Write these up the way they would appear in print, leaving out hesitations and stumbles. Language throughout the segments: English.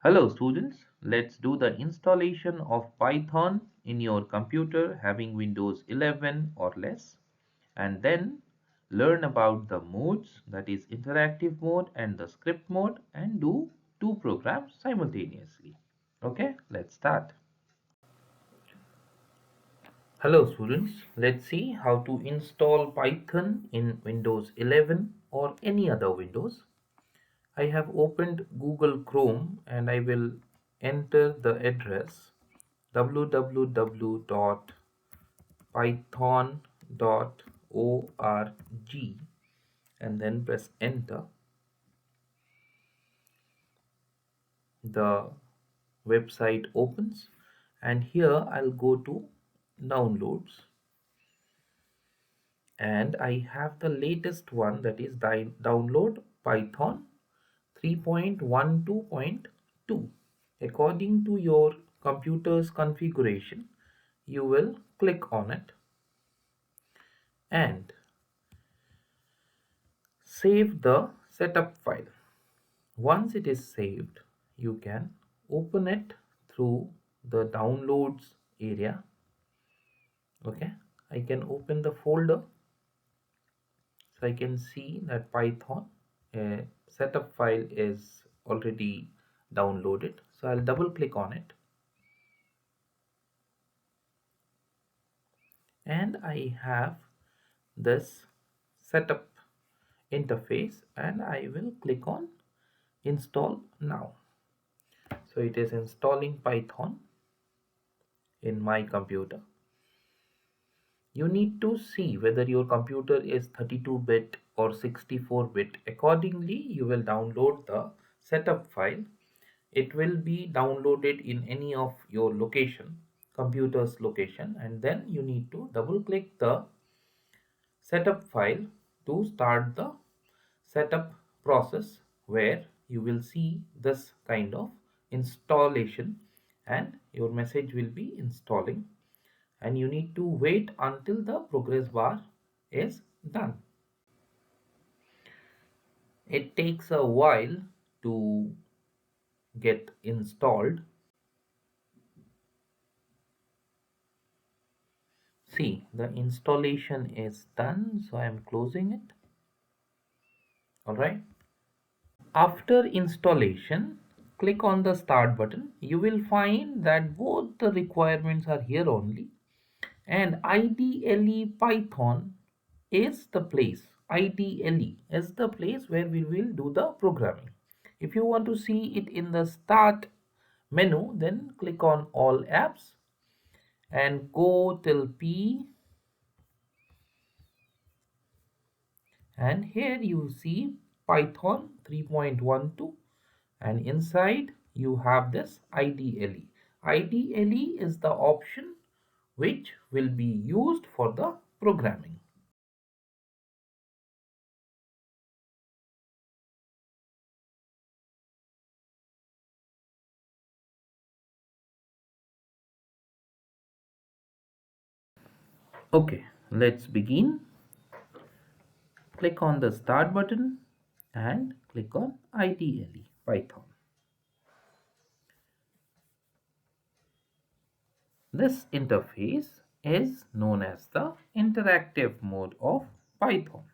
Hello students, let's do the installation of Python in your computer having Windows 11 or less, and then learn about the modes, that is interactive mode and the script mode, and do two programs simultaneously. Okay, let's start. Hello students, let's see how to install Python in Windows 11 or any other Windows. I have opened Google Chrome and I will enter the address www.python.org and then press enter. The website opens and here I'll go to downloads and I have the latest one, that is download Python 3.12.2. According to your computer's configuration, you will click on it and save the setup file. Once it is saved, you can open it through the downloads area. Okay, I can open the folder, so I can see that Python setup file is already downloaded. So I'll double click on it and I have this setup interface and I will click on install now. So it is installing Python in my computer. You need to see whether your computer is 32-bit or 64-bit. Accordingly, you will download the setup file. It will be downloaded in any of your computer's location, and then you need to double click the setup file to start the setup process, where you will see this kind of installation and your message will be installing, and you need to wait until the progress bar is done. It takes a while to get installed. See, the installation is done, so I am closing it. All right. After installation, click on the start button. You will find that both the requirements are here only, and IDLE Python is the place. IDLE is the place where we will do the programming. If you want to see it in the start menu, then click on all apps and go till P, and here you see Python 3.12 and inside you have this IDLE. IDLE is the option which will be used for the programming. Okay, let's begin. Click on the start button and click on IDLE Python. This interface is known as the interactive mode of Python,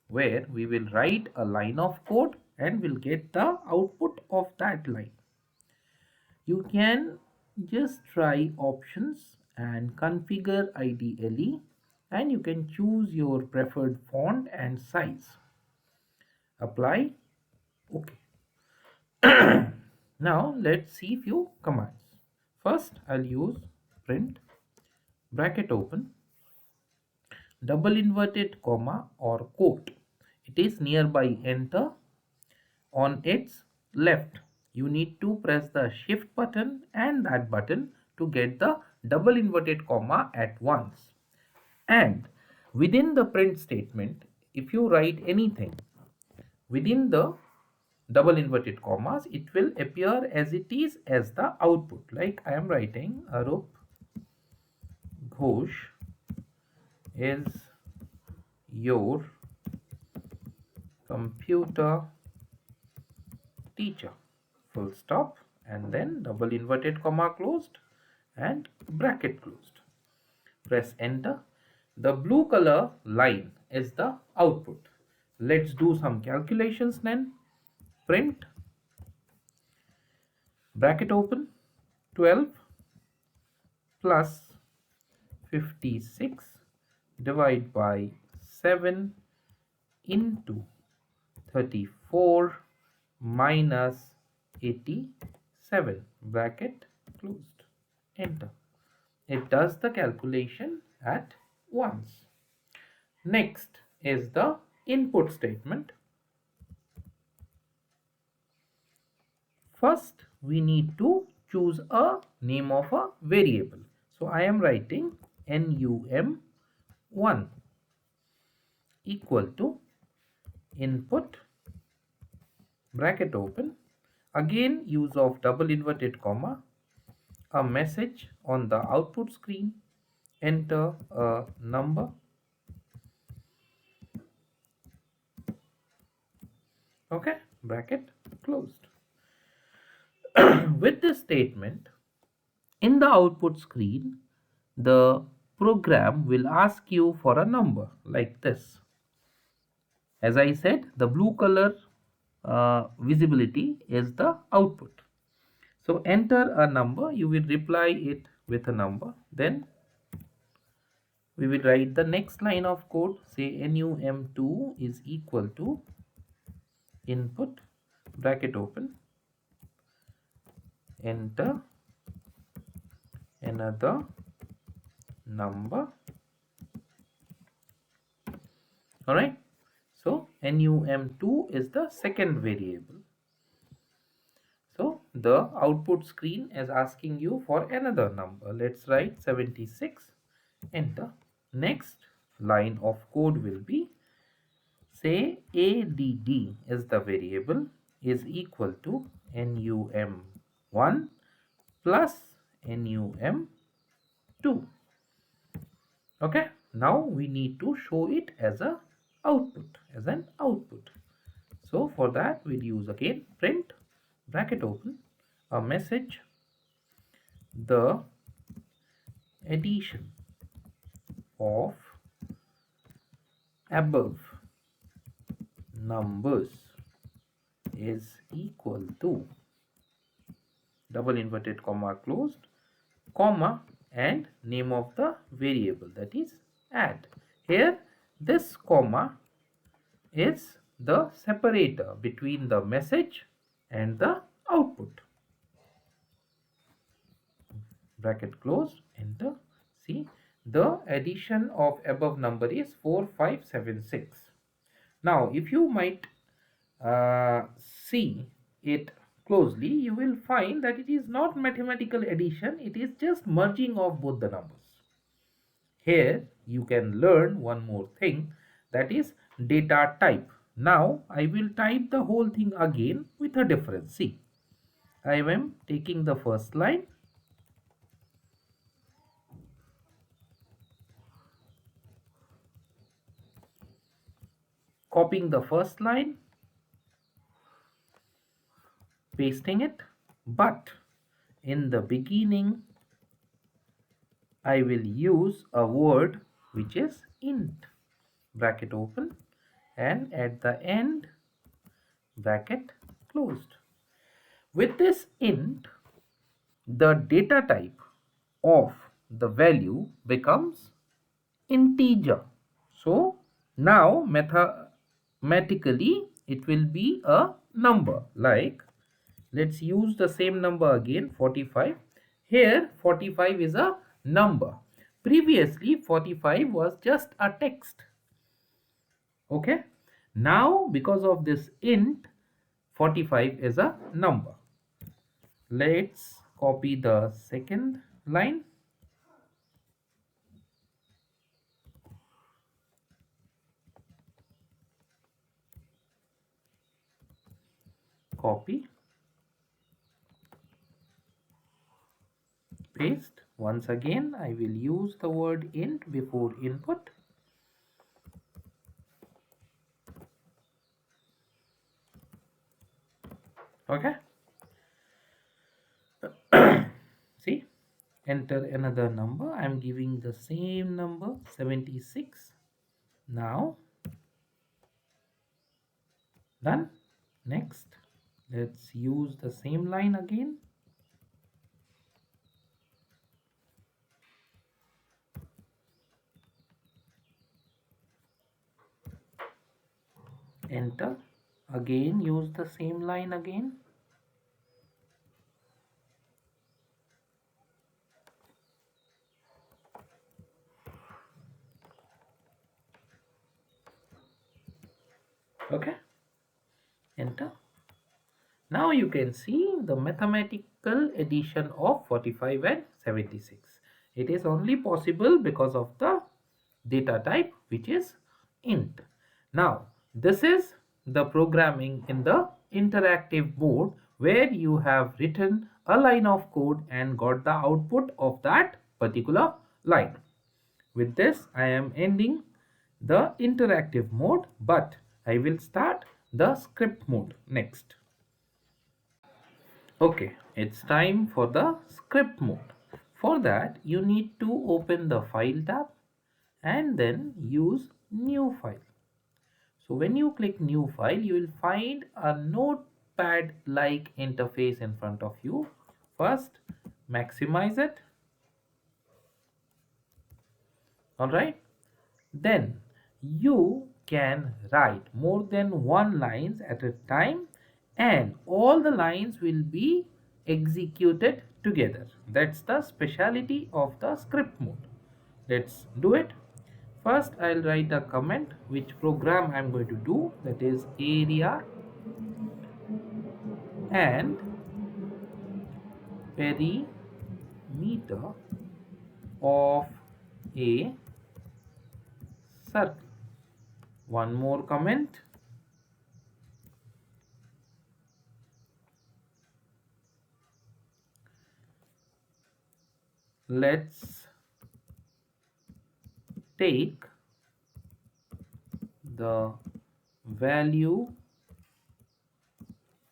where we will write a line of code and will get the output of that line. You can just try options and configure IDLE, and you can choose your preferred font and size. Apply. Okay. Now let's see few commands. First, I'll use print bracket open double inverted comma or quote. It is nearby enter. On its left, you need to press the shift button and that button to get the double inverted comma at once. And within the print statement, if you write anything within the double inverted commas, it will appear as it is as the output. Like I am writing Arup Ghosh is your computer teacher, full stop, and then double inverted comma closed and bracket closed. Press enter. The blue color line is the output. Let's do some calculations then. Print, bracket open, 12 plus 56 divide by 7 into 34 minus 87, bracket closed. Enter. It does the calculation at once. Next is the input statement. First, we need to choose a name of a variable. So I am writing num1 equal to input, bracket open, again use of double inverted comma, a message on the output screen, enter a number, okay, bracket closed. With this statement, in the output screen, the program will ask you for a number like this. As I said, the blue color visibility is the output. So enter a number, you will reply it with a number. Then we will write the next line of code, say num2 is equal to input, bracket open, enter another number. Alright, so num2 is the second variable. So the output screen is asking you for another number. Let's write 76, enter. Next line of code will be, say add is the variable, is equal to num1 plus num2. Okay, now we need to show it as a output, as an output. So for that we'll use again print, bracket open, a message, the addition of above numbers is equal to double inverted comma closed, comma, and name of the variable, that is add. Here this comma is the separator between the message and the output. Bracket closed, enter. See, the addition of above number is 4576. Now if you might see it closely, you will find that it is not mathematical addition, it is just merging of both the numbers. Here you can learn one more thing, that is data type. Now I will type the whole thing again with a difference. See, I am taking the first line, copying the first line, pasting it, but in the beginning I will use a word which is int, bracket open, and at the end bracket closed. With this int, the data type of the value becomes integer. So now mathematically it will be a number, like let's use the same number again, 45. Here 45 is a number. Previously 45 was just a text. Okay, now because of this int, 45 is a number. Let's copy the second line, copy, paste. Once again I will use the word int before input. Okay, enter another number. I'm giving the same number 76. Now done. Next, let's use the same line again. Enter. Again use the same line again. Okay, enter. Now you can see the mathematical addition of 45 and 76. It is only possible because of the data type, which is int. Now this is the programming in the interactive mode, where you have written a line of code and got the output of that particular line. With this, I am ending the interactive mode, but I will start the script mode next. Okay, it's time for the script mode. For that, you need to open the file tab and then use new file. So when you click new file, you will find a notepad like interface in front of you. First, maximize it. Alright. Then you can write more than one lines at a time, and all the lines will be executed together. That's the speciality of the script mode. Let's do it. First, I'll write a comment which program I'm going to do, that is area and perimeter of a circle. One more comment. Let's take the value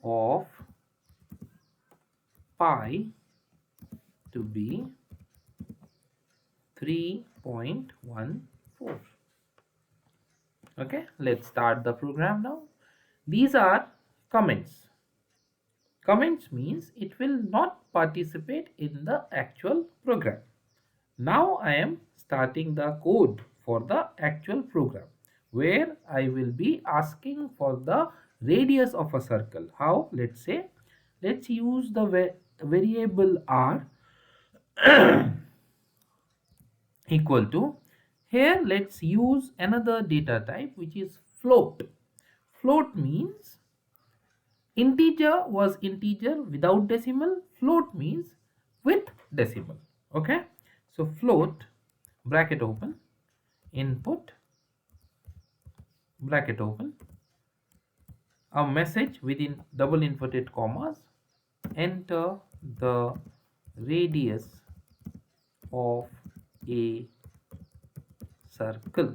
of pi to be 3.14. Okay, let's start the program now. These are comments. Comments means it will not participate in the actual program. Now I am starting the code for the actual program, where I will be asking for the radius of a circle. How? Let's say, let's use the variable r equal to, here let's use another data type, which is float. Float means integer was integer without decimal, float means with decimal. Okay, so float, bracket open, input, bracket open, a message within double inverted commas, enter the radius of a circle,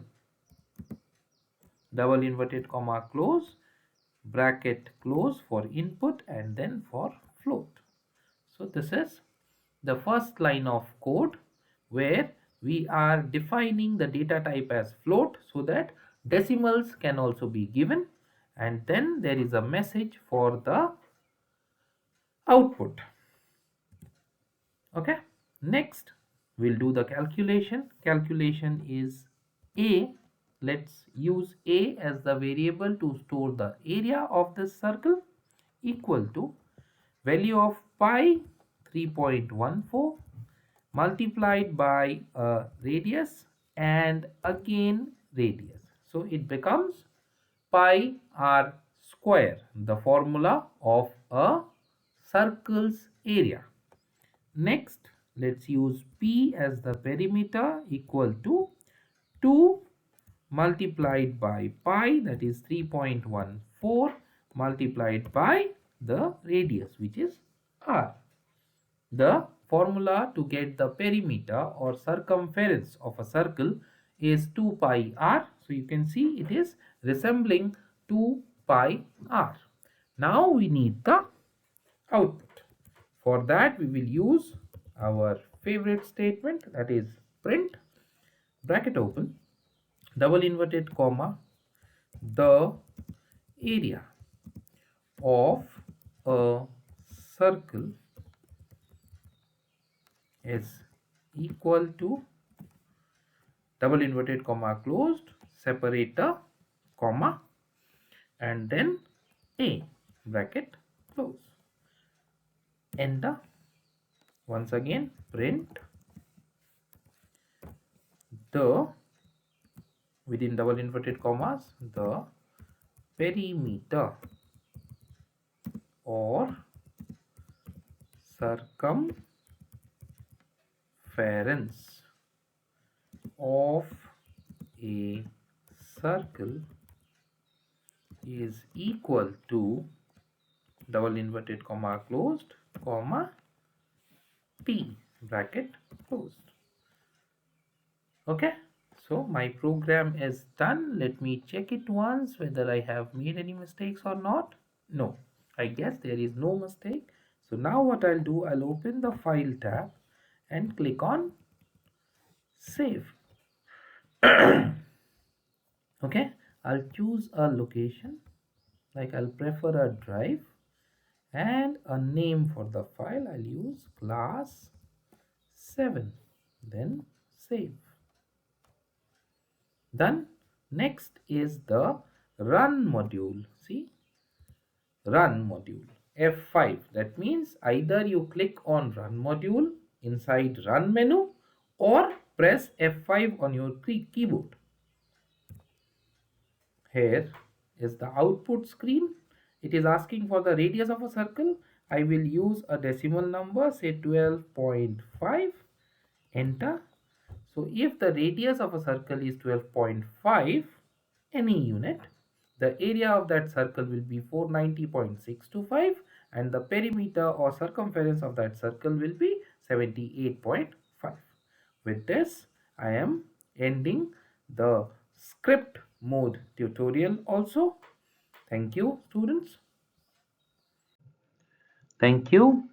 double inverted comma close, bracket close for input and then for float. So this is the first line of code, where we are defining the data type as float so that decimals can also be given, and then there is a message for the output. Okay, next we'll do the calculation. Calculation is a. Let's use a as the variable to store the area of this circle, equal to value of pi 3.14 multiplied by a radius and again radius. So it becomes pi r square, the formula of a circle's area. Next, let's use p as the perimeter, equal to 2 multiplied by pi, that is 3.14, multiplied by the radius, which is r. The formula to get the perimeter or circumference of a circle is 2 pi r. So you can see it is resembling 2 pi r. Now we need the output. For that we will use our favorite statement, that is print, bracket open, double inverted comma, the area of a circle is equal to double inverted comma closed, separator, comma, and then a bracket close. Enter. Once again, print the, within double inverted commas, the perimeter or circumference of a circle is equal to double inverted comma closed, comma, p bracket closed. Okay, so my program is done. Let me check it once whether I have made any mistakes or not. No, I guess there is no mistake. So now what I'll do, I'll open the file tab and click on save. Okay, I'll choose a location, like I'll prefer a drive, and a name for the file. I'll use class 7, then save. Done. Next is the run module. See, run module F5. That means either you click on run module inside run menu or press F5 on your keyboard. Here is the output screen. It is asking for the radius of a circle. I will use a decimal number, say 12.5. Enter. So if the radius of a circle is 12.5, any unit, the area of that circle will be 490.625 and the perimeter or circumference of that circle will be 78.5. With this, I am ending the script mode tutorial also. Thank you, students. Thank you.